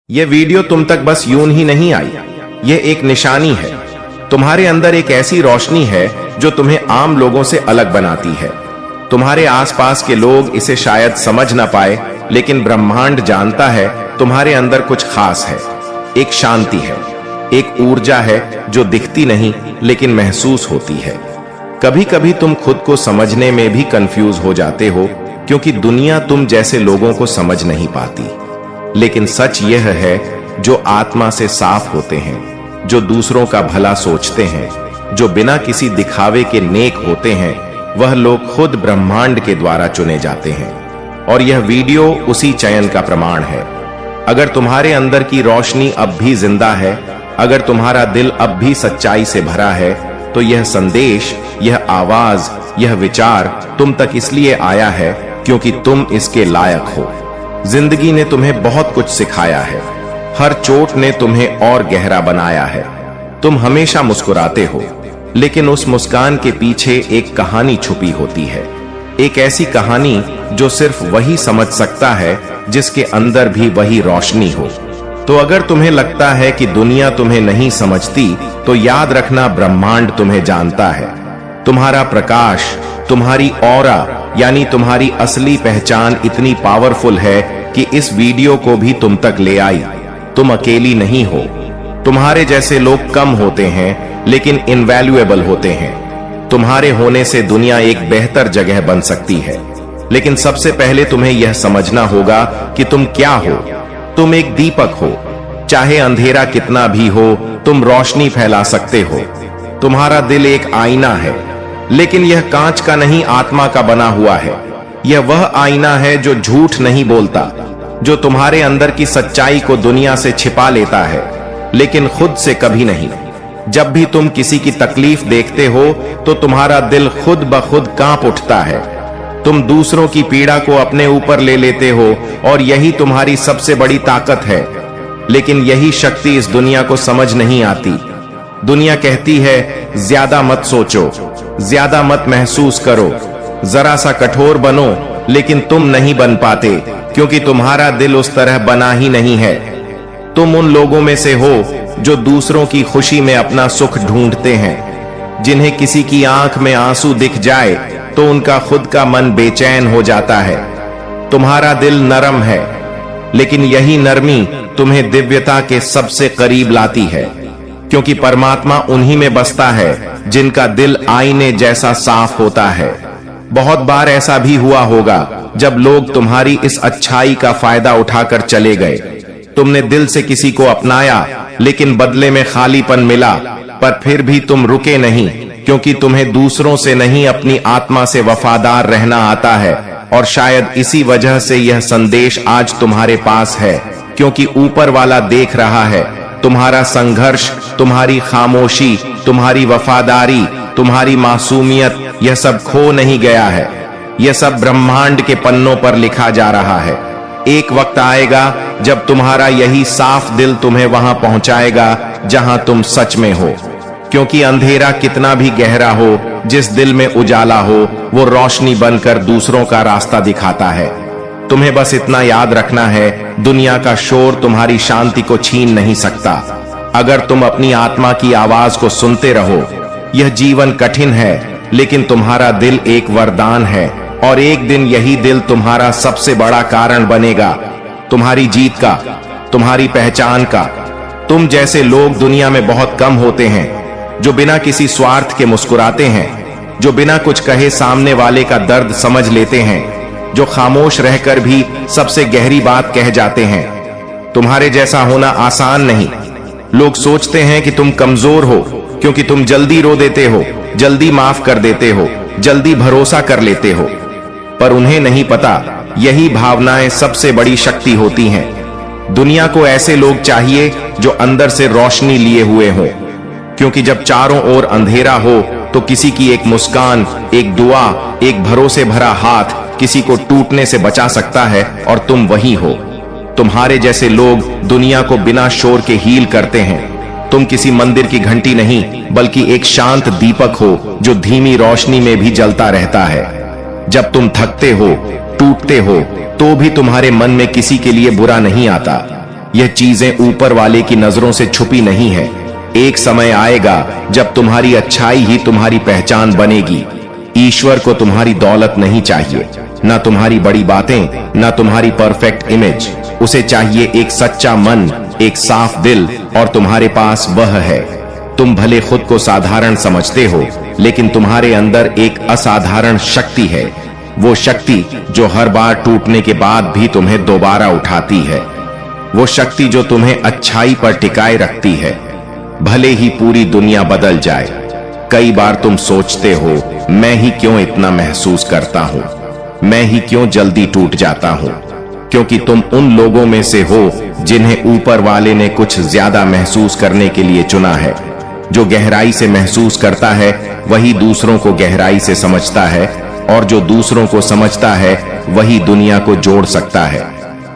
ये वीडियो तुम तक बस यूं ही नहीं आई, ये एक निशानी है। तुम्हारे अंदर एक ऐसी रोशनी है जो तुम्हें आम लोगों से अलग बनाती है। तुम्हारे आसपास के लोग इसे शायद समझ ना पाए, लेकिन ब्रह्मांड जानता है तुम्हारे अंदर कुछ खास है। एक शांति है, एक ऊर्जा है जो दिखती नहीं लेकिन महसूस होती है। कभी कभी तुम खुद को समझने में भी कंफ्यूज हो जाते हो, क्योंकि दुनिया तुम जैसे लोगों को समझ नहीं पाती। लेकिन सच यह है, जो आत्मा से साफ होते हैं, जो दूसरों का भला सोचते हैं, जो बिना किसी दिखावे के नेक होते हैं, वह लोग खुद ब्रह्मांड के द्वारा चुने जाते हैं। और यह वीडियो उसी चयन का प्रमाण है। अगर तुम्हारे अंदर की रोशनी अब भी जिंदा है, अगर तुम्हारा दिल अब भी सच्चाई से भरा है, तो यह संदेश, यह आवाज, यह विचार तुम तक इसलिए आया है क्योंकि तुम इसके लायक हो। जिंदगी ने तुम्हें बहुत कुछ सिखाया है, हर चोट ने तुम्हें और गहरा बनाया है। तुम हमेशा मुस्कुराते हो, लेकिन उस मुस्कान के पीछे एक कहानी छुपी होती है। एक ऐसी कहानी जो सिर्फ वही समझ सकता है जिसके अंदर भी वही रोशनी हो। तो अगर तुम्हें लगता है कि दुनिया तुम्हें नहीं समझती, तो याद रखना, ब्रह्मांड तुम्हें जानता है। तुम्हारा प्रकाश, तुम्हारी ऑरा यानी तुम्हारी असली पहचान इतनी पावरफुल है कि इस वीडियो को भी तुम तक ले आई। तुम अकेली नहीं हो। तुम्हारे जैसे लोग कम होते हैं, लेकिन इनवैल्यूएबल होते हैं। तुम्हारे होने से दुनिया एक बेहतर जगह बन सकती है। लेकिन सबसे पहले तुम्हें यह समझना होगा कि तुम क्या हो। तुम एक दीपक हो। चाहे अंधेरा कितना भी हो, तुम रोशनी फैला सकते हो। तुम्हारा दिल एक आईना है, लेकिन यह कांच का नहीं, आत्मा का बना हुआ है। यह वह आईना है जो झूठ नहीं बोलता, जो तुम्हारे अंदर की सच्चाई को दुनिया से छिपा लेता है, लेकिन खुद से कभी नहीं। जब भी तुम किसी की तकलीफ देखते हो, तो तुम्हारा दिल खुद ब खुद कांप उठता है। तुम दूसरों की पीड़ा को अपने ऊपर ले लेते हो, और यही तुम्हारी सबसे बड़ी ताकत है। लेकिन यही शक्ति इस दुनिया को समझ नहीं आती। दुनिया कहती है, ज्यादा मत सोचो, ज्यादा मत महसूस करो, जरा सा कठोर बनो, लेकिन तुम नहीं बन पाते, क्योंकि तुम्हारा दिल उस तरह बना ही नहीं है। तुम उन लोगों में से हो जो दूसरों की खुशी में अपना सुख ढूंढते हैं। जिन्हें किसी की आंख में आंसू दिख जाए तो उनका खुद का मन बेचैन हो जाता है। तुम्हारा दिल नरम है, लेकिन यही नरमी तुम्हें दिव्यता के सबसे करीब लाती है, क्योंकि परमात्मा उन्हीं में बसता है जिनका दिल आईने जैसा साफ होता है। बहुत बार ऐसा भी हुआ होगा जब लोग तुम्हारी इस अच्छाई का फायदा उठाकर चले गए। तुमने दिल से किसी को अपनाया, लेकिन बदले में खालीपन मिला। पर फिर भी तुम रुके नहीं, क्योंकि तुम्हें दूसरों से नहीं, अपनी आत्मा से वफादार रहना आता है। और शायद इसी वजह से यह संदेश आज तुम्हारे पास है, क्योंकि ऊपर वाला देख रहा है तुम्हारा संघर्ष, तुम्हारी खामोशी, तुम्हारी वफादारी, तुम्हारी मासूमियत, यह सब खो नहीं गया है। यह सब ब्रह्मांड के पन्नों पर लिखा जा रहा है। एक वक्त आएगा जब तुम्हारा यही साफ दिल तुम्हें वहां पहुंचाएगा जहां तुम सच में हो। क्योंकि अंधेरा कितना भी गहरा हो, जिस दिल में उजाला हो, वो रोशनी बनकर दूसरों का रास्ता दिखाता है। तुम्हें बस इतना याद रखना है, दुनिया का शोर तुम्हारी शांति को छीन नहीं सकता। अगर तुम अपनी आत्मा की आवाज को सुनते रहो। यह जीवन कठिन है, लेकिन तुम्हारा दिल एक वरदान है, और एक दिन यही दिल तुम्हारा सबसे बड़ा कारण बनेगा, तुम्हारी जीत का, तुम्हारी पहचान का। तुम जैसे लोग दुनिया में बहुत कम होते हैं, जो बिना किसी स्वार्थ के मुस्कुराते हैं, जो बिना कुछ कहे सामने वाले का दर्द समझ लेते हैं, जो खामोश रहकर भी सबसे गहरी बात कह जाते हैं। तुम्हारे जैसा होना आसान नहीं। लोग सोचते हैं कि तुम कमजोर हो, क्योंकि तुम जल्दी रो देते हो, जल्दी माफ कर देते हो, जल्दी भरोसा कर लेते हो। पर उन्हें नहीं पता, यही भावनाएं सबसे बड़ी शक्ति होती हैं। दुनिया को ऐसे लोग चाहिए जो अंदर से रोशनी लिए हुए हों, क्योंकि जब चारों ओर अंधेरा हो, तो किसी की एक मुस्कान, एक दुआ, एक भरोसे भरा हाथ किसी को टूटने से बचा सकता है, और तुम वही हो। तुम्हारे जैसे लोग दुनिया को बिना शोर के हील करते हैं। तुम किसी मंदिर की घंटी नहीं, बल्कि एक शांत दीपक हो जो धीमी रोशनी में भी जलता रहता है। जब तुम थकते हो, टूटते हो, तो भी तुम्हारे मन में किसी के लिए बुरा नहीं आता। यह चीजें ऊपर वाले की नजरों से छुपी नहीं है। एक समय आएगा जब तुम्हारी अच्छाई ही तुम्हारी पहचान बनेगी। ईश्वर को तुम्हारी दौलत नहीं चाहिए, ना तुम्हारी बड़ी बातें, ना तुम्हारी परफेक्ट इमेज। उसे चाहिए एक सच्चा मन, एक साफ दिल, और तुम्हारे पास वह है। तुम भले खुद को साधारण समझते हो, लेकिन तुम्हारे अंदर एक असाधारण शक्ति है। वो शक्ति जो हर बार टूटने के बाद भी तुम्हें दोबारा उठाती है। वो शक्ति जो तुम्हें अच्छाई पर टिकाए रखती है, भले ही पूरी दुनिया बदल जाए। कई बार तुम सोचते हो, मैं ही क्यों इतना महसूस करता हूं, मैं ही क्यों जल्दी टूट जाता हूं, क्योंकि तुम उन लोगों में से हो जिन्हें ऊपर वाले ने कुछ ज्यादा महसूस करने के लिए चुना है। जो गहराई से महसूस करता है वही दूसरों को गहराई से समझता है, और जो दूसरों को समझता है वही दुनिया को जोड़ सकता है।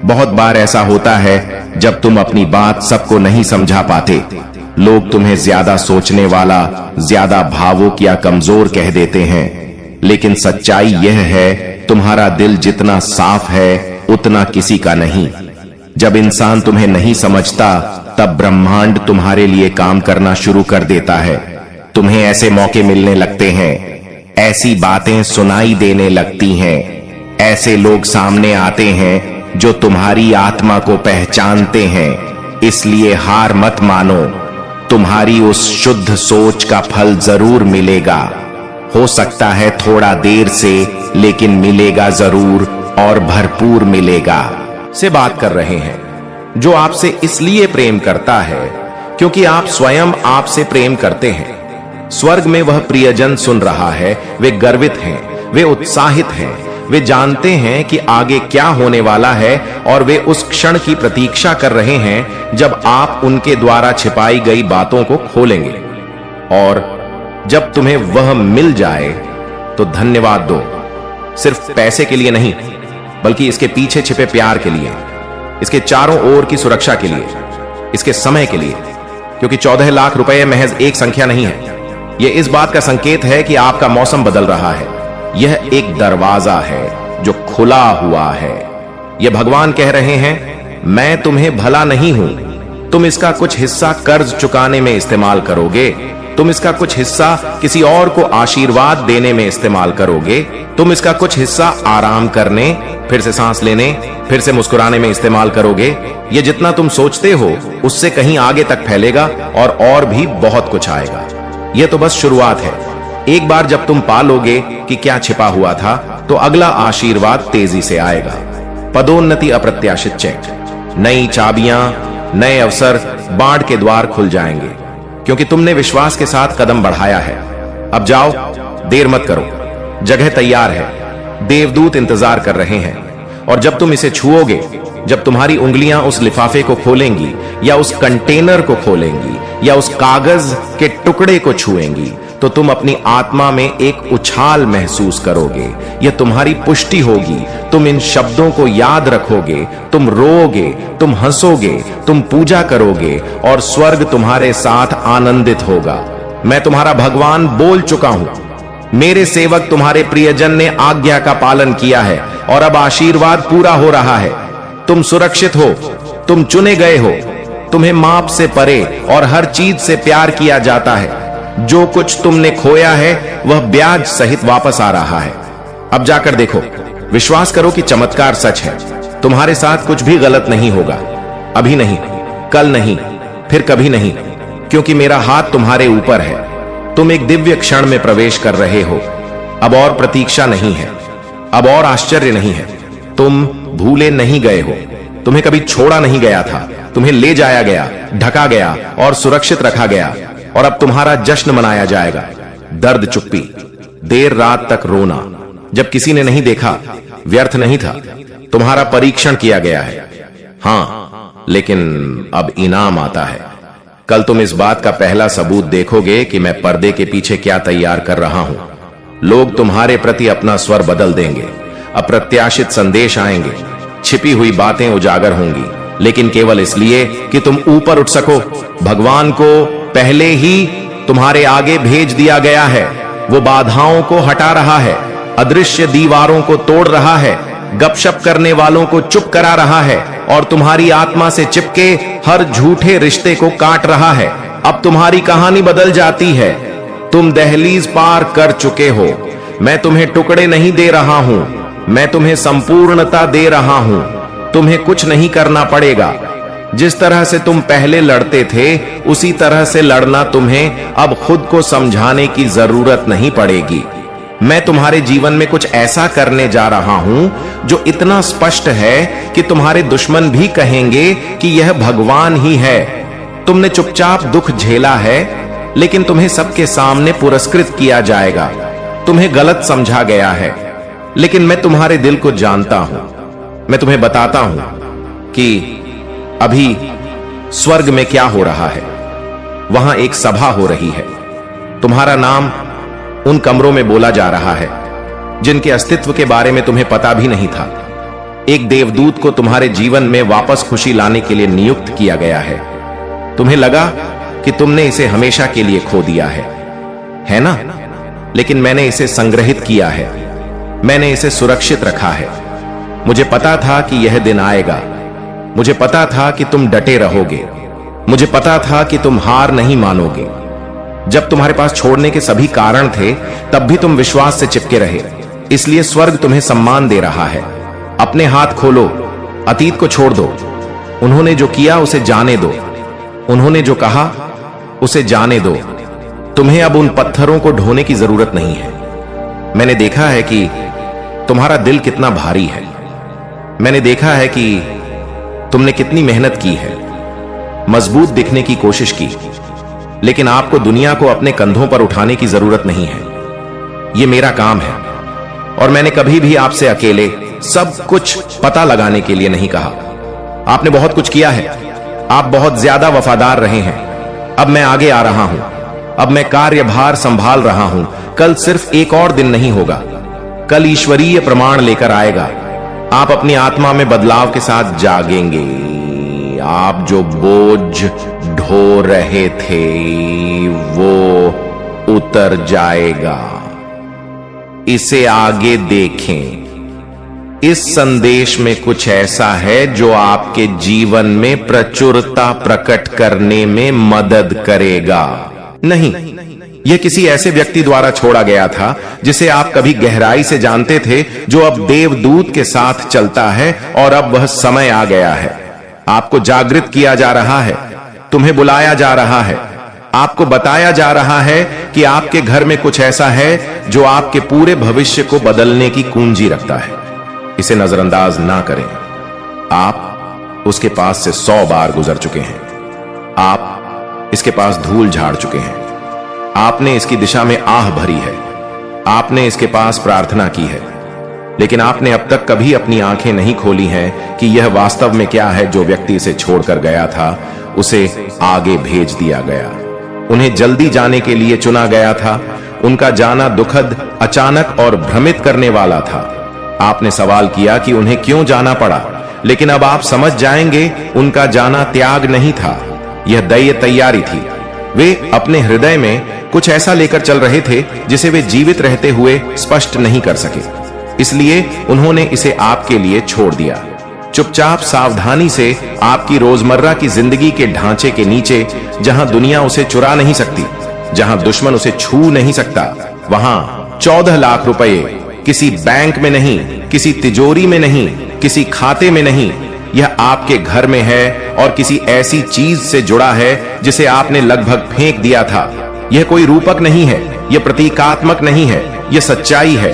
बहुत बार ऐसा होता है जब तुम अपनी बात सबको नहीं समझा पाते। लोग तुम्हें ज्यादा सोचने वाला, ज्यादा भावुक या कमजोर कह देते हैं, लेकिन सच्चाई यह है, तुम्हारा दिल जितना साफ है उतना किसी का नहीं। जब इंसान तुम्हें नहीं समझता, तब ब्रह्मांड तुम्हारे लिए काम करना शुरू कर देता है। तुम्हें ऐसे मौके मिलने लगते हैं, ऐसी बातें सुनाई देने लगती हैं, ऐसे लोग सामने आते हैं जो तुम्हारी आत्मा को पहचानते हैं। इसलिए हार मत मानो, तुम्हारी उस शुद्ध सोच का फल जरूर मिलेगा। हो सकता है थोड़ा देर से, लेकिन मिलेगा जरूर, और भरपूर मिलेगा। से बात कर रहे हैं जो आपसे इसलिए प्रेम करता है क्योंकि आप स्वयं आपसे प्रेम करते हैं। स्वर्ग में वह प्रियजन सुन रहा है, वे गर्वित हैं, वे उत्साहित हैं, वे जानते हैं कि आगे क्या होने वाला है, और वे उस क्षण की प्रतीक्षा कर रहे हैं जब आप उनके द्वारा छिपाई गई बातों को खोलेंगे। और जब तुम्हें वह मिल जाए तो धन्यवाद दो, सिर्फ पैसे के लिए नहीं, बल्कि इसके पीछे छिपे प्यार के लिए, इसके चारों ओर की सुरक्षा के लिए, इसके समय के लिए, क्योंकि 14 लाख रुपए महज एक संख्या नहीं है। यह इस बात का संकेत है कि आपका मौसम बदल रहा है। यह एक दरवाजा है जो खुला हुआ है। यह भगवान कह रहे हैं, मैं तुम्हें भला नहीं हूं। तुम इसका कुछ हिस्सा कर्ज चुकाने में इस्तेमाल करोगे, तुम इसका कुछ हिस्सा किसी और को आशीर्वाद देने में इस्तेमाल करोगे, तुम इसका कुछ हिस्सा आराम करने, फिर से सांस लेने, फिर से मुस्कुराने में इस्तेमाल करोगे। ये जितना तुम सोचते हो उससे कहीं आगे तक फैलेगा, और भी बहुत कुछ आएगा। यह तो बस शुरुआत है। एक बार जब तुम पालोगे कि क्या छिपा हुआ था, तो अगला आशीर्वाद तेजी से आएगा। पदोन्नति, अप्रत्याशित चेक, नई चाबियां, नए अवसर, बाढ़ के द्वार खुल जाएंगे, क्योंकि तुमने विश्वास के साथ कदम बढ़ाया है। अब जाओ, देर मत करो, जगह तैयार है, देवदूत इंतजार कर रहे हैं। और जब तुम इसे छुओगे, जब तुम्हारी उंगलियां उस लिफाफे को खोलेंगी, या उस कंटेनर को खोलेंगी, या उस कागज के टुकड़े को छुएंगी, तो तुम अपनी आत्मा में एक उछाल महसूस करोगे। यह तुम्हारी पुष्टि होगी। तुम इन शब्दों को याद रखोगे, तुम रोओगे, तुम हंसोगे, तुम पूजा करोगे, और स्वर्ग तुम्हारे साथ आनंदित होगा। मैं तुम्हारा भगवान बोल चुका हूं। मेरे सेवक तुम्हारे प्रियजन ने आज्ञा का पालन किया है, और अब आशीर्वाद पूरा हो रहा है। तुम सुरक्षित हो, तुम चुने गए हो, तुम्हें माप से परे और हर चीज से प्यार किया जाता है। जो कुछ तुमने खोया है वह ब्याज सहित वापस आ रहा है। अब जाकर देखो, विश्वास करो कि चमत्कार सच है। तुम्हारे साथ कुछ भी गलत नहीं होगा, अभी नहीं, कल नहीं, फिर कभी नहीं, क्योंकि मेरा हाथ तुम्हारे ऊपर है। तुम एक दिव्य क्षण में प्रवेश कर रहे हो। अब और प्रतीक्षा नहीं है, अब और आश्चर्य नहीं है। तुम भूले नहीं गए हो, तुम्हें कभी छोड़ा नहीं गया था। तुम्हें ले जाया गया, ढका गया और सुरक्षित रखा गया, और अब तुम्हारा जश्न मनाया जाएगा। दर्द, चुप्पी, देर रात तक रोना, जब किसी ने नहीं देखा, व्यर्थ नहीं था। तुम्हारा परीक्षण किया गया है। हां, लेकिन अब इनाम आता है। कल तुम इस बात का पहला सबूत देखोगे कि मैं पर्दे के पीछे क्या तैयार कर रहा हूं। लोग तुम्हारे प्रति अपना स्वर बदल देंगे, अप्रत्याशित संदेश आएंगे, छिपी हुई बातें उजागर होंगी, लेकिन केवल इसलिए कि तुम ऊपर उठ सको। भगवान को पहले ही तुम्हारे आगे भेज दिया गया है। वो बाधाओं को हटा रहा है, अदृश्य दीवारों को तोड़ रहा है, गपशप करने वालों को चुप करा रहा है, और तुम्हारी आत्मा से चिपके हर झूठे रिश्ते को काट रहा है। अब तुम्हारी कहानी बदल जाती है। तुम दहलीज पार कर चुके हो। मैं तुम्हें टुकड़े नहीं दे रहा हूं, मैं तुम्हें संपूर्णता दे रहा हूं। तुम्हें कुछ नहीं करना पड़ेगा। जिस तरह से तुम पहले लड़ते थे उसी तरह से लड़ना तुम्हें अब खुद को समझाने की जरूरत नहीं पड़ेगी। मैं तुम्हारे जीवन में कुछ ऐसा करने जा रहा हूं जो इतना स्पष्ट है कि तुम्हारे दुश्मन भी कहेंगे कि यह भगवान ही है। तुमने चुपचाप दुख झेला है, लेकिन तुम्हें सबके सामने पुरस्कृत किया जाएगा। तुम्हें गलत समझा गया है, लेकिन मैं तुम्हारे दिल को जानता हूं। मैं तुम्हें बताता हूं कि अभी स्वर्ग में क्या हो रहा है। वहां एक सभा हो रही है। तुम्हारा नाम उन कमरों में बोला जा रहा है जिनके अस्तित्व के बारे में तुम्हें पता भी नहीं था। एक देवदूत को तुम्हारे जीवन में वापस खुशी लाने के लिए नियुक्त किया गया है। तुम्हें लगा कि तुमने इसे हमेशा के लिए खो दिया है ना? लेकिन मैंने इसे संग्रहित किया है, मैंने इसे सुरक्षित रखा है। मुझे पता था कि यह दिन आएगा। मुझे पता था कि तुम डटे रहोगे। मुझे पता था कि तुम हार नहीं मानोगे। जब तुम्हारे पास छोड़ने के सभी कारण थे, तब भी तुम विश्वास से चिपके रहे। इसलिए स्वर्ग तुम्हें सम्मान दे रहा है। अपने हाथ खोलो, अतीत को छोड़ दो। उन्होंने जो किया उसे जाने दो। उन्होंने जो कहा उसे जाने दो। तुम्हें अब उन पत्थरों को ढोने की जरूरत नहीं है। मैंने देखा है कि तुम्हारा दिल कितना भारी है। मैंने देखा है कि तुमने कितनी मेहनत की है, मजबूत दिखने की कोशिश की, लेकिन आपको दुनिया को अपने कंधों पर उठाने की जरूरत नहीं है। यह मेरा काम है और मैंने कभी भी आपसे अकेले सब कुछ पता लगाने के लिए नहीं कहा। आपने बहुत कुछ किया है। आप बहुत ज्यादा वफादार रहे हैं। अब मैं आगे आ रहा हूं। अब मैं कार्यभार संभाल रहा हूं। कल सिर्फ एक और दिन नहीं होगा। कल ईश्वरीय प्रमाण लेकर आएगा। आप अपनी आत्मा में बदलाव के साथ जागेंगे। आप जो बोझ ढो रहे थे वो उतर जाएगा। इसे आगे देखें। इस संदेश में कुछ ऐसा है जो आपके जीवन में प्रचुरता प्रकट करने में मदद करेगा। नहीं, यह किसी ऐसे व्यक्ति द्वारा छोड़ा गया था जिसे आप कभी गहराई से जानते थे, जो अब देवदूत के साथ चलता है और अब वह समय आ गया है। आपको जागृत किया जा रहा है। तुम्हें बुलाया जा रहा है। आपको बताया जा रहा है कि आपके घर में कुछ ऐसा है जो आपके पूरे भविष्य को बदलने की कुंजी रखता है। इसे नजरअंदाज ना करें। आप उसके पास से 100 बार गुजर चुके हैं। आप इसके पास धूल झाड़ चुके हैं। आपने इसकी दिशा में आह भरी है। आपने इसके पास प्रार्थना की है, लेकिन आपने अब तक कभी अपनी आंखें नहीं खोली हैं कि यह वास्तव में क्या है। जो व्यक्ति इसे छोड़कर गया था उसे आगे भेज दिया गया। उन्हें जल्दी जाने के लिए चुना गया था। उनका जाना दुखद, अचानक और भ्रमित करने वाला था। आपने सवाल किया कि उन्हें क्यों जाना पड़ा, लेकिन अब आप समझ जाएंगे उनका जाना त्याग नहीं था, यह दैय तैयारी थी। वे अपने हृदय में कुछ ऐसा लेकर चल रहे थे जिसे वे जीवित रहते हुए स्पष्ट नहीं कर सके। इसलिए उन्होंने इसे आपके लिए छोड़ दिया। चुपचाप सावधानी से आपकी रोजमर्रा की जिंदगी के ढांचे के नीचे, जहां दुनिया उसे चुरा नहीं सकती, जहां दुश्मन उसे छू नहीं सकता, वहां 14 लाख रुपए किसी बैंक में नहीं, किसी तिजोरी में नहीं, किसी खाते में नहीं, यह आपके घर में है और किसी ऐसी चीज से जुड़ा है जिसे आपने लगभग फेंक दिया था। यह कोई रूपक नहीं है, यह प्रतीकात्मक नहीं है, यह सच्चाई है।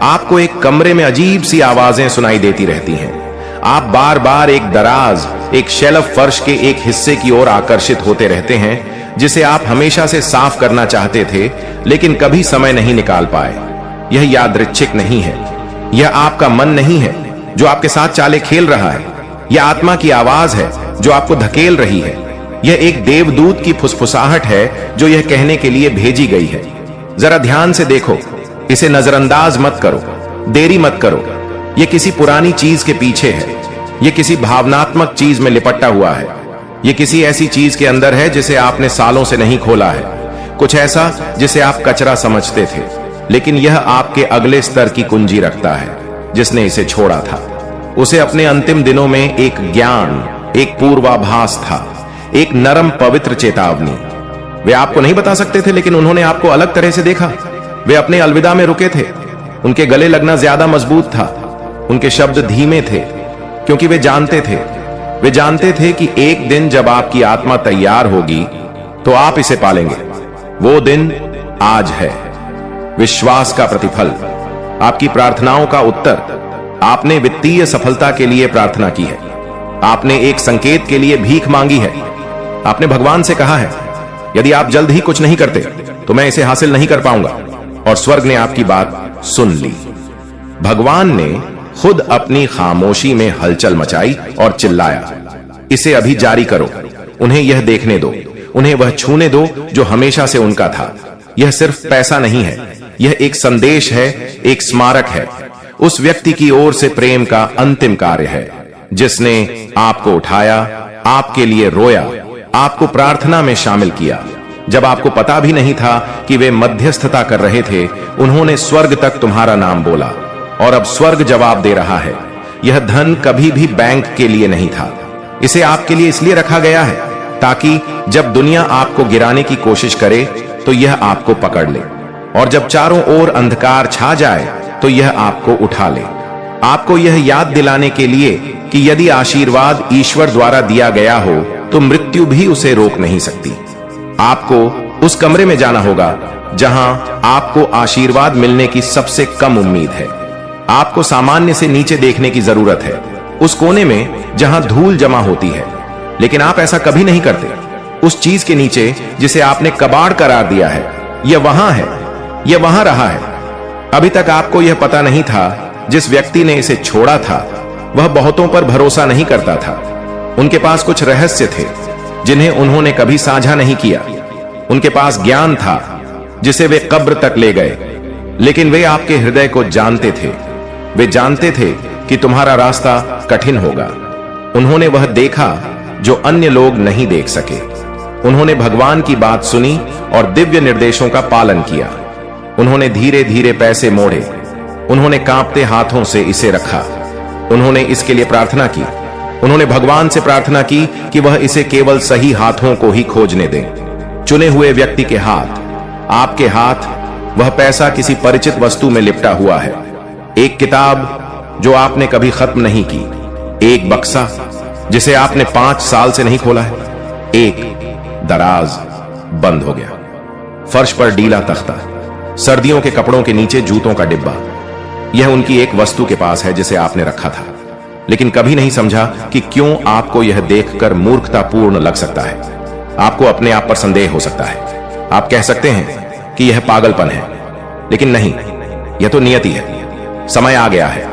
आपको एक कमरे में अजीब सी आवाजें सुनाई देती रहती हैं। आप बार बार एक दराज, एक शेल्फ फर्श के एक हिस्से की ओर आकर्षित होते रहते हैं जिसे आप हमेशा से साफ करना चाहते थे, लेकिन कभी समय नहीं निकाल पाए। यह यादृच्छिक नहीं है। यह आपका मन नहीं है जो आपके साथ चाले खेल रहा है। यह आत्मा की आवाज है जो आपको धकेल रही है। यह एक देवदूत की फुसफुसाहट है जो यह कहने के लिए भेजी गई है। जरा ध्यान से देखो। इसे नजरअंदाज मत करो, देरी मत करो। यह किसी पुरानी चीज के पीछे है। यह किसी भावनात्मक चीज में लिपटा हुआ है। यह किसी ऐसी चीज के अंदर है जिसे आपने सालों से नहीं खोला है। कुछ ऐसा जिसे आप कचरा समझते थे, लेकिन यह आपके अगले स्तर की कुंजी रखता है जिसने इसे छोड़ा था। उसे अपने अंतिम दिनों में एक ज्ञान, एक पूर्वाभास था, एक नरम पवित्र चेतावनी। वे आपको नहीं बता सकते थे, लेकिन उन्होंने आपको अलग तरह से देखा। वे अपने अलविदा में रुके थे। उनके गले लगना ज्यादा मजबूत था। उनके शब्द धीमे थे, क्योंकि वे जानते थे कि एक दिन जब आपकी आत्मा तैयार होगी तो आप इसे पालेंगे। वो दिन आज है। विश्वास का प्रतिफल, आपकी प्रार्थनाओं का उत्तर। आपने वित्तीय सफलता के लिए प्रार्थना की है। आपने एक संकेत के लिए भीख मांगी है। आपने भगवान से कहा है, यदि आप जल्द ही कुछ नहीं करते तो मैं इसे हासिल नहीं कर पाऊंगा। और स्वर्ग ने आपकी बात सुन ली। भगवान ने खुद अपनी खामोशी में हलचल मचाई और चिल्लाया, इसे अभी जारी करो। उन्हें यह देखने दो, उन्हें वह छूने दो जो हमेशा से उनका था। यह सिर्फ पैसा नहीं है, यह एक संदेश है, एक स्मारक है, उस व्यक्ति की ओर से प्रेम का अंतिम कार्य है, जिसने आपको उठाया, आपके लिए रोया, आपको प्रार्थना में शामिल किया। जब आपको पता भी नहीं था कि वे मध्यस्थता कर रहे थे, उन्होंने स्वर्ग तक तुम्हारा नाम बोला और अब स्वर्ग जवाब दे रहा है। यह धन कभी भी बैंक के लिए नहीं था। इसे आपके लिए इसलिए रखा गया है ताकि जब दुनिया आपको गिराने की कोशिश करे तो यह आपको पकड़ ले, और जब चारों ओर अंधकार छा जाए तो यह आपको उठा ले। आपको यह याद दिलाने के लिए कि यदि आशीर्वाद ईश्वर द्वारा दिया गया हो तो मृत्यु भी उसे रोक नहीं सकती। आपको उस कमरे में जाना होगा जहां आपको आशीर्वाद मिलने की सबसे कम उम्मीद है। आपको सामान्य से नीचे देखने की जरूरत है, उस कोने में जहां धूल जमा होती है, लेकिन आप ऐसा कभी नहीं करते। उस चीज के नीचे जिसे आपने कबाड़ करार दिया है, यह वहां है, यह वहां रहा है। अभी तक आपको यह पता नहीं था, जिस व्यक्ति ने इसे छोड़ा था वह बहुतों पर भरोसा नहीं करता था। उनके पास कुछ रहस्य थे जिन्हें उन्होंने कभी साझा नहीं किया। उनके पास ज्ञान था जिसे वे कब्र तक ले गए, लेकिन वे आपके हृदय को जानते थे। वे जानते थे कि तुम्हारा रास्ता कठिन होगा। उन्होंने वह देखा जो अन्य लोग नहीं देख सके। उन्होंने भगवान की बात सुनी और दिव्य निर्देशों का पालन किया। उन्होंने धीरे धीरे पैसे मोड़े। उन्होंने कांपते हाथों से इसे रखा। उन्होंने इसके लिए प्रार्थना की। उन्होंने भगवान से प्रार्थना की कि वह इसे केवल सही हाथों को ही खोजने दे। चुने हुए व्यक्ति के हाथ, आपके हाथ, वह पैसा किसी परिचित वस्तु में लिपटा हुआ है। एक किताब जो आपने कभी खत्म नहीं की, एक बक्सा जिसे आपने 5 साल से नहीं खोला है, एक दराज बंद हो गया, फर्श पर डीला तख्ता, सर्दियों के कपड़ों के नीचे जूतों का डिब्बा। यह उनकी एक वस्तु के पास है जिसे आपने रखा था, लेकिन कभी नहीं समझा कि क्यों आपको यह देखकर मूर्खतापूर्ण लग सकता है। आपको अपने आप पर संदेह हो सकता है। आप कह सकते हैं कि यह पागलपन है, लेकिन नहीं, यह तो नियति है। समय आ गया है।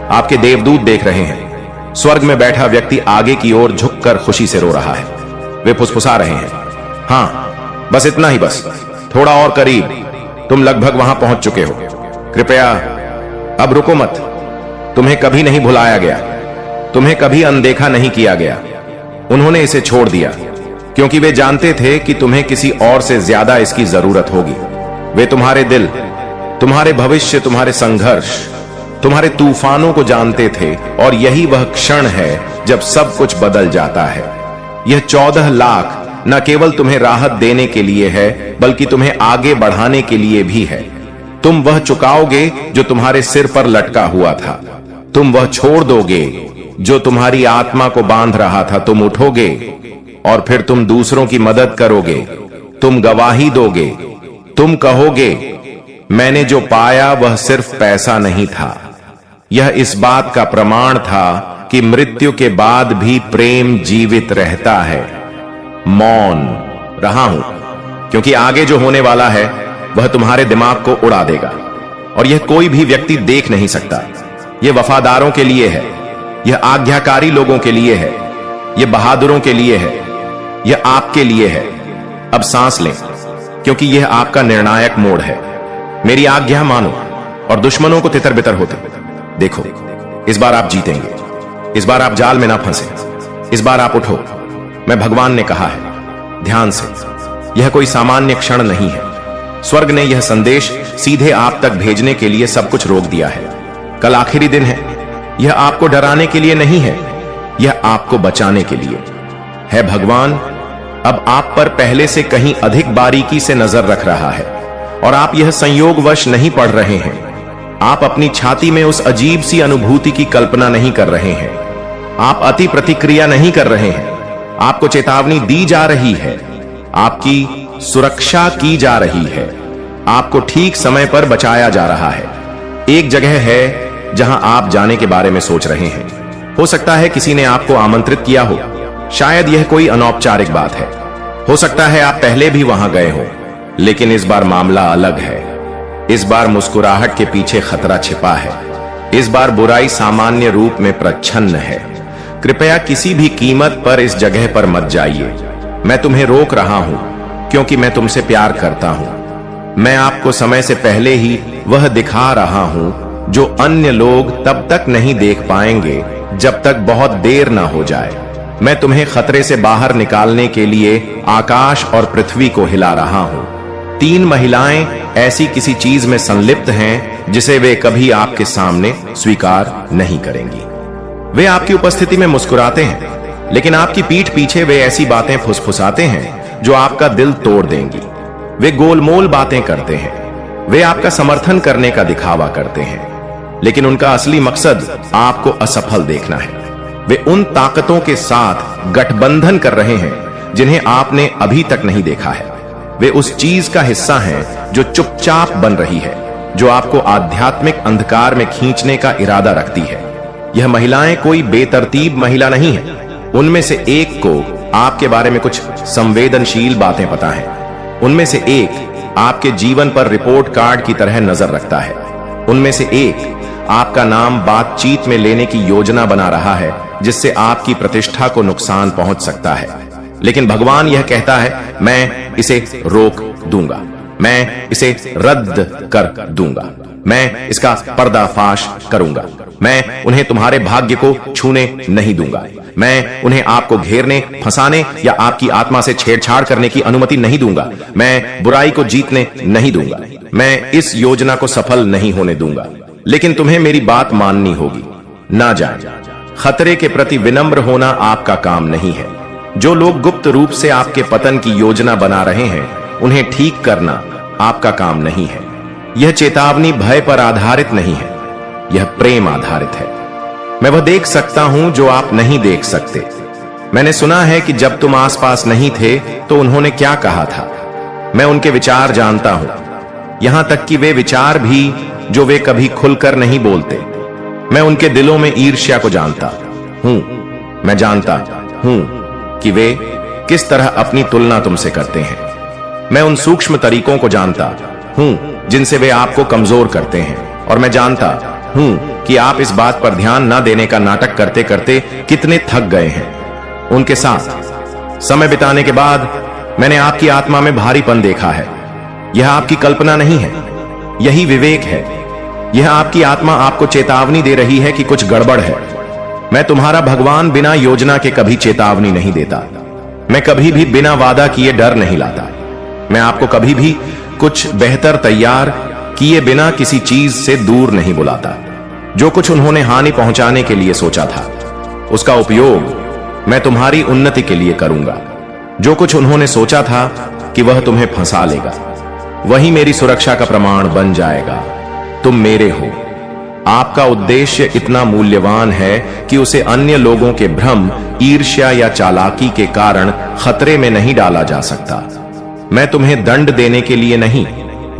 आपके देवदूत देख रहे हैं। स्वर्ग में बैठा व्यक्ति आगे की ओर झुककर खुशी से रो रहा है। वे फुसफुसा रहे हैं, हाँ बस इतना ही, बस थोड़ा और करीब, तुम लगभग वहां पहुंच चुके हो। कृपया अब रुको मत। तुम्हें कभी नहीं भुलाया गया, तुम्हें कभी अनदेखा नहीं किया गया। उन्होंने इसे छोड़ दिया क्योंकि वे जानते थे कि तुम्हें किसी और से ज्यादा इसकी जरूरत होगी। वे तुम्हारे दिल, तुम्हारे भविष्य, तुम्हारे संघर्ष, तुम्हारे तूफानों को जानते थे, और यही वह क्षण है जब सब कुछ बदल जाता है। यह 14 लाख न केवल तुम्हें राहत देने के लिए है, बल्कि तुम्हें आगे बढ़ाने के लिए भी है। तुम वह चुकाओगे जो तुम्हारे सिर पर लटका हुआ था। तुम वह छोड़ दोगे जो तुम्हारी आत्मा को बांध रहा था। तुम उठोगे और फिर तुम दूसरों की मदद करोगे। तुम गवाही दोगे। तुम कहोगे, मैंने जो पाया वह सिर्फ पैसा नहीं था, यह इस बात का प्रमाण था कि मृत्यु के बाद भी प्रेम जीवित रहता है। मौन रहा हूं क्योंकि आगे जो होने वाला है वह तुम्हारे दिमाग को उड़ा देगा, और यह कोई भी व्यक्ति देख नहीं सकता। यह वफादारों के लिए है, यह आज्ञाकारी लोगों के लिए है, यह बहादुरों के लिए है, यह आपके लिए है। अब सांस लें, क्योंकि यह आपका निर्णायक मोड़ है। मेरी आज्ञा मानो और दुश्मनों को तितर बितर होते देखो। इस बार आप जीतेंगे। इस बार आप जाल में ना फंसे। इस बार आप उठो। मैं भगवान ने कहा है, ध्यान से। यह कोई सामान्य क्षण नहीं है। स्वर्ग ने यह संदेश सीधे आप तक भेजने के लिए सब कुछ रोक दिया है। कल आखिरी दिन है। यह आपको डराने के लिए नहीं है, यह आपको बचाने के लिए है। भगवान अब आप पर पहले से कहीं अधिक बारीकी से नजर रख रहा है और आप यह संयोगवश नहीं पढ़ रहे हैं। आप अपनी छाती में उस अजीब सी अनुभूति की कल्पना नहीं कर रहे हैं। आप अति प्रतिक्रिया नहीं कर रहे हैं। आपको चेतावनी दी जा रही है, आपकी सुरक्षा की जा रही है, आपको ठीक समय पर बचाया जा रहा है। एक जगह है जहां आप जाने के बारे में सोच रहे हैं। हो सकता है किसी ने आपको आमंत्रित किया हो, शायद यह कोई अनौपचारिक बात है। हो सकता है आप पहले भी वहां गए हो, लेकिन इस बार मामला अलग है। इस बार मुस्कुराहट के पीछे खतरा छिपा है। इस बार बुराई सामान्य रूप में प्रच्छन्न है। कृपया किसी भी कीमत पर इस जगह पर मत जाइए। मैं तुम्हें रोक रहा हूं क्योंकि मैं तुमसे प्यार करता हूं। मैं आपको समय से पहले ही वह दिखा रहा हूं जो अन्य लोग तब तक नहीं देख पाएंगे जब तक बहुत देर ना हो जाए। मैं तुम्हें खतरे से बाहर निकालने के लिए आकाश और पृथ्वी को हिला रहा हूं। 3 महिलाएं ऐसी किसी चीज में संलिप्त हैं जिसे वे कभी आपके सामने स्वीकार नहीं करेंगी। वे आपकी उपस्थिति में मुस्कुराते हैं, लेकिन आपकी पीठ पीछे वे ऐसी बातें फुसफुसाते हैं जो आपका दिल तोड़ देंगी। वे गोलमोल बातें करते हैं, वे आपका समर्थन करने का दिखावा करते हैं, लेकिन उनका असली मकसद आपको असफल देखना है। वे उन ताकतों के साथ गठबंधन कर रहे हैं जिन्हें आपने अभी तक नहीं देखा है। वे उस चीज का हिस्सा हैं जो चुपचाप बन रही है, जो आपको आध्यात्मिक अंधकार में खींचने का इरादा रखती है। यह महिलाएं कोई बेतरतीब महिला नहीं है। उनमें से एक को आपके बारे में कुछ संवेदनशील बातें पता हैं। उनमें से एक आपके जीवन पर रिपोर्ट कार्ड की तरह नजर रखता है। उनमें से एक आपका नाम बातचीत में लेने की योजना बना रहा है जिससे आपकी प्रतिष्ठा को नुकसान पहुंच सकता है। लेकिन भगवान यह कहता है, मैं इसे रोक दूंगा, मैं इसे रद्द कर दूंगा, मैं इसका पर्दाफाश करूंगा। मैं उन्हें तुम्हारे भाग्य को छूने नहीं दूंगा। मैं उन्हें आपको घेरने, फंसाने या आपकी आत्मा से छेड़छाड़ करने की अनुमति नहीं दूंगा। मैं बुराई को जीतने नहीं दूंगा। मैं इस योजना को सफल नहीं होने दूंगा। लेकिन तुम्हें मेरी बात माननी होगी। ना जाए। खतरे के प्रति विनम्र होना आपका काम नहीं है। जो लोग गुप्त रूप से आपके पतन की योजना बना रहे हैं, उन्हें ठीक करना आपका काम नहीं है। यह चेतावनी भय पर आधारित नहीं है, यह प्रेम आधारित है। मैं वह देख सकता हूं जो आप नहीं देख सकते। मैंने सुना है कि जब तुम आसपास नहीं थे तो उन्होंने क्या कहा था। मैं उनके विचार जानता हूं, यहां तक कि वे विचार भी जो वे कभी खुलकर नहीं बोलते। मैं उनके दिलों में ईर्ष्या को जानता हूं। मैं जानता हूं कि वे किस तरह अपनी तुलना तुमसे करते हैं। मैं उन सूक्ष्म तरीकों को जानता हूं जिनसे वे आपको कमजोर करते हैं, और मैं जानता हूं कि आप इस बात पर ध्यान न देने का नाटक करते करते कितने थक गए हैं। उनके साथ समय बिताने के बाद मैंने आपकी आत्मा में भारीपन देखा है। यह आपकी कल्पना नहीं है, यही विवेक है। यह आपकी आत्मा आपको चेतावनी दे रही है कि कुछ गड़बड़ है। मैं तुम्हारा भगवान बिना योजना के कभी चेतावनी नहीं देता। मैं कभी भी बिना वादा किए डर नहीं लाता। मैं आपको कभी भी कुछ बेहतर तैयार किए बिना किसी चीज से दूर नहीं बुलाता। जो कुछ उन्होंने हानि पहुंचाने के लिए सोचा था, उसका उपयोग मैं तुम्हारी उन्नति के लिए करूंगा। जो कुछ उन्होंने सोचा था कि वह तुम्हें फंसा लेगा, वही मेरी सुरक्षा का प्रमाण बन जाएगा। तुम मेरे हो। आपका उद्देश्य इतना मूल्यवान है कि उसे अन्य लोगों के भ्रम, ईर्ष्या या चालाकी के कारण खतरे में नहीं डाला जा सकता। मैं तुम्हें दंड देने के लिए नहीं,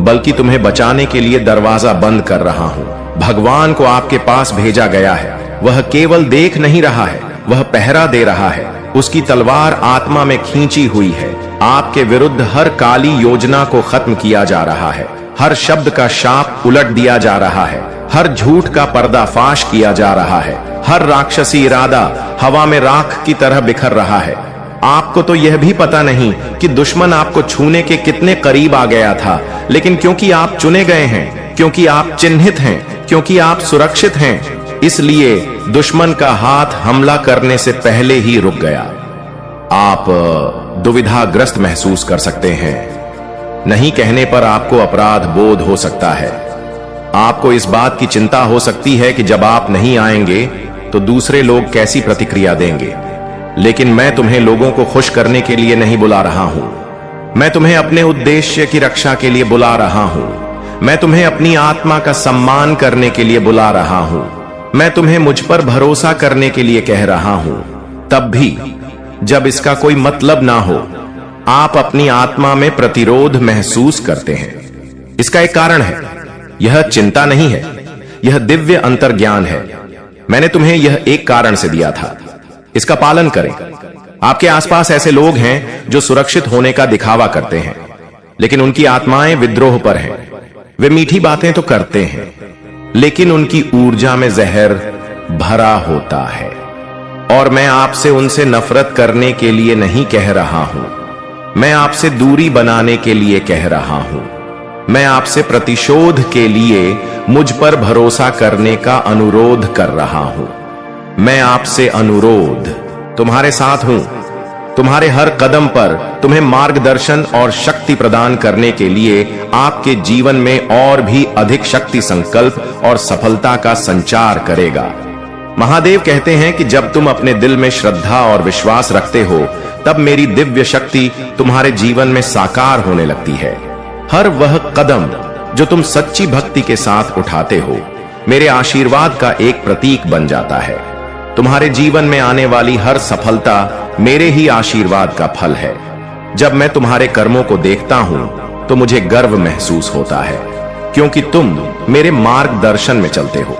बल्कि तुम्हें बचाने के लिए दरवाजा बंद कर रहा हूं। भगवान को आपके पास भेजा गया है। वह केवल देख नहीं रहा है, वह पहरा दे रहा है। उसकी तलवार आत्मा में खींची हुई है। आपके विरुद्ध हर काली योजना को खत्म किया जा रहा है। हर शब्द का शाप उलट दिया जा रहा है। हर झूठ का पर्दाफाश किया जा रहा है। हर राक्षसी इरादा हवा में राख की तरह बिखर रहा है। आपको तो यह भी पता नहीं कि दुश्मन आपको छूने के कितने करीब आ गया था, लेकिन क्योंकि आप चुने गए हैं, क्योंकि आप चिन्हित हैं, क्योंकि आप सुरक्षित हैं, इसलिए दुश्मन का हाथ हमला करने से पहले ही रुक गया। आप दुविधाग्रस्त महसूस कर सकते हैं। नहीं कहने पर आपको अपराध बोध हो सकता है। आपको इस बात की चिंता हो सकती है कि जब आप नहीं आएंगे तो दूसरे लोग कैसी प्रतिक्रिया देंगे, लेकिन मैं तुम्हें लोगों को खुश करने के लिए नहीं बुला रहा हूं। मैं तुम्हें अपने उद्देश्य की रक्षा के लिए बुला रहा हूं। मैं तुम्हें अपनी आत्मा का सम्मान करने के लिए बुला रहा हूं। मैं तुम्हें मुझ पर भरोसा करने के लिए कह रहा हूं। तब भी जब इसका कोई मतलब ना हो, आप अपनी आत्मा में प्रतिरोध महसूस करते हैं। इसका एक कारण है। यह चिंता नहीं है, यह दिव्य अंतर्ज्ञान है। मैंने तुम्हें यह एक कारण से दिया था, इसका पालन करें। आपके आसपास ऐसे लोग हैं जो सुरक्षित होने का दिखावा करते हैं, लेकिन उनकी आत्माएं विद्रोह पर हैं। वे मीठी बातें तो करते हैं, लेकिन उनकी ऊर्जा में जहर भरा होता है। और मैं आपसे उनसे नफरत करने के लिए नहीं कह रहा हूं, मैं आपसे दूरी बनाने के लिए कह रहा हूं। मैं आपसे प्रतिशोध के लिए मुझ पर भरोसा करने का अनुरोध कर रहा हूं। मैं आपसे अनुरोध तुम्हारे साथ हूं। तुम्हारे हर कदम पर तुम्हें मार्गदर्शन और शक्ति प्रदान करने के लिए आपके जीवन में और भी अधिक शक्ति, संकल्प और सफलता का संचार करेगा। महादेव कहते हैं कि जब तुम अपने दिल में श्रद्धा और विश्वास रखते हो, तब मेरी दिव्य शक्ति तुम्हारे जीवन में साकार होने लगती है। हर वह कदम जो तुम सच्ची भक्ति के साथ उठाते हो, मेरे आशीर्वाद का एक प्रतीक बन जाता है। तुम्हारे जीवन में आने वाली हर सफलता मेरे ही आशीर्वाद का फल है। जब मैं तुम्हारे कर्मों को देखता हूं तो मुझे गर्व महसूस होता है, क्योंकि तुम मेरे मार्गदर्शन में चलते हो।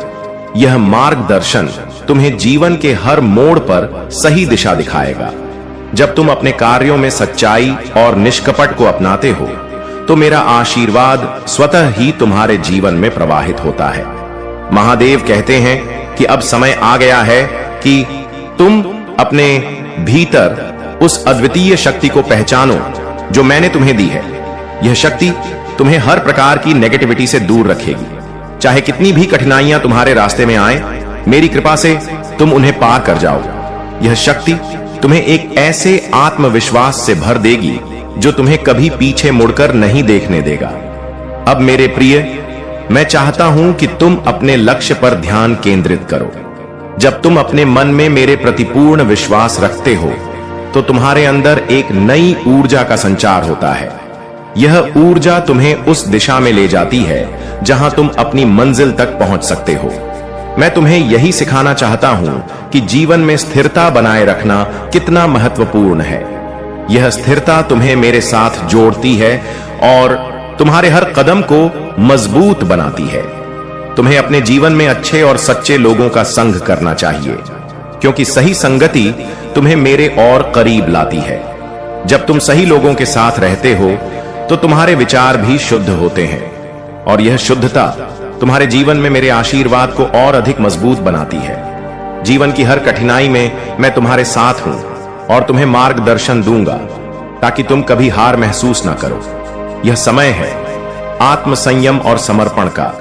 यह मार्गदर्शन तुम्हें जीवन के हर मोड़ पर सही दिशा दिखाएगा। जब तुम अपने कार्यों में सच्चाई और निष्कपट को अपनाते हो, तो मेरा आशीर्वाद स्वतः ही तुम्हारे जीवन में प्रवाहित होता है। महादेव कहते हैं कि अब समय आ गया है कि तुम अपने भीतर उस अद्वितीय शक्ति को पहचानो जो मैंने तुम्हें दी है। यह शक्ति तुम्हें हर प्रकार की नेगेटिविटी से दूर रखेगी। चाहे कितनी भी कठिनाइयां तुम्हारे रास्ते में आए, मेरी कृपा से तुम उन्हें पार कर जाओगे। यह शक्ति तुम्हें एक ऐसे आत्मविश्वास से भर देगी जो तुम्हें कभी पीछे मुड़कर नहीं देखने देगा। अब मेरे प्रिय, मैं चाहता हूं कि तुम अपने लक्ष्य पर ध्यान केंद्रित करो। जब तुम अपने मन में मेरे प्रति पूर्ण विश्वास रखते हो, तो तुम्हारे अंदर एक नई ऊर्जा का संचार होता है। यह ऊर्जा तुम्हें उस दिशा में ले जाती है जहां तुम अपनी मंजिल तक पहुंच सकते हो। मैं तुम्हें यही सिखाना चाहता हूं कि जीवन में स्थिरता बनाए रखना कितना महत्वपूर्ण है। यह स्थिरता तुम्हें मेरे साथ जोड़ती है और तुम्हारे हर कदम को मजबूत बनाती है। तुम्हें अपने जीवन में अच्छे और सच्चे लोगों का संग करना चाहिए, क्योंकि सही संगति तुम्हें मेरे और करीब लाती है। जब तुम सही लोगों के साथ रहते हो, तो तुम्हारे विचार भी शुद्ध होते हैं, और यह शुद्धता तुम्हारे जीवन में मेरे आशीर्वाद को और अधिक मजबूत बनाती है। जीवन की हर कठिनाई में मैं तुम्हारे साथ हूं और तुम्हें मार्गदर्शन दूंगा, ताकि तुम कभी हार महसूस ना करो। यह समय है आत्म संयम और समर्पण का।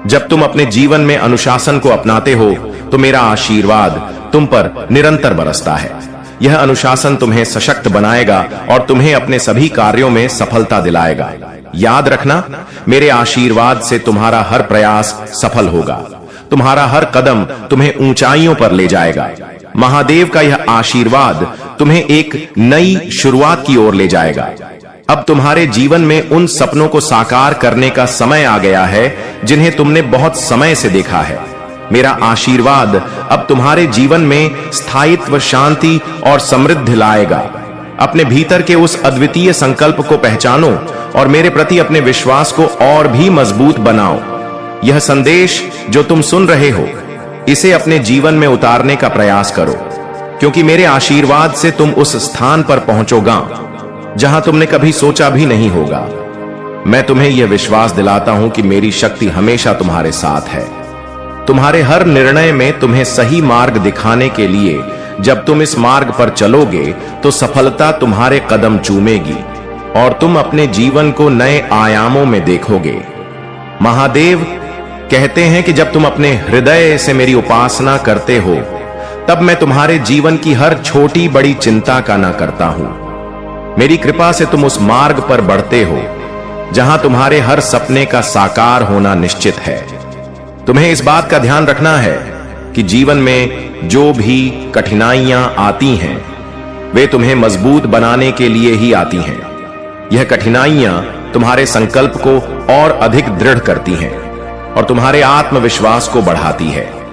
जब तुम अपने जीवन में अनुशासन को अपनाते हो, तो मेरा आशीर्वाद तुम पर निरंतर बरसता है। यह अनुशासन तुम्हें सशक्त बनाएगा और तुम्हें अपने सभी कार्यों में सफलता दिलाएगा। याद रखना, मेरे आशीर्वाद से तुम्हारा हर प्रयास सफल होगा। तुम्हारा हर कदम तुम्हें ऊंचाइयों पर ले जाएगा। महादेव का यह आशीर्वाद तुम्हें एक नई शुरुआत की ओर ले जाएगा। अब तुम्हारे जीवन में उन सपनों को साकार करने का समय आ गया है जिन्हें तुमने बहुत समय से देखा है। मेरा आशीर्वाद अब तुम्हारे जीवन में स्थायित्व, शांति और समृद्धि लाएगा। अपने भीतर के उस अद्वितीय संकल्प को पहचानो और मेरे प्रति अपने विश्वास को और भी मजबूत बनाओ। यह संदेश जो तुम सुन रहे हो, इसे अपने जीवन में उतारने का प्रयास करो, क्योंकि मेरे आशीर्वाद से तुम उस स्थान पर पहुंचोगा जहां तुमने कभी सोचा भी नहीं होगा। मैं तुम्हें यह विश्वास दिलाता हूं कि मेरी शक्ति हमेशा तुम्हारे साथ है। तुम्हारे हर निर्णय में तुम्हें सही मार्ग दिखाने के लिए जब तुम इस मार्ग पर चलोगे, तो सफलता तुम्हारे कदम चूमेगी और तुम अपने जीवन को नए आयामों में देखोगे। महादेव कहते हैं कि जब तुम अपने हृदय से मेरी उपासना करते हो, तब मैं तुम्हारे जीवन की हर छोटी बड़ी चिंता का ना करता हूं। मेरी कृपा से तुम उस मार्ग पर बढ़ते हो जहां तुम्हारे हर सपने का साकार होना निश्चित है। तुम्हें इस बात का ध्यान रखना है कि जीवन में जो भी कठिनाइयां आती हैं वे तुम्हें मजबूत बनाने के लिए ही आती हैं। यह कठिनाइयां तुम्हारे संकल्प को और अधिक दृढ़ करती हैं और तुम्हारे आत्मविश्वास को बढ़ाती है।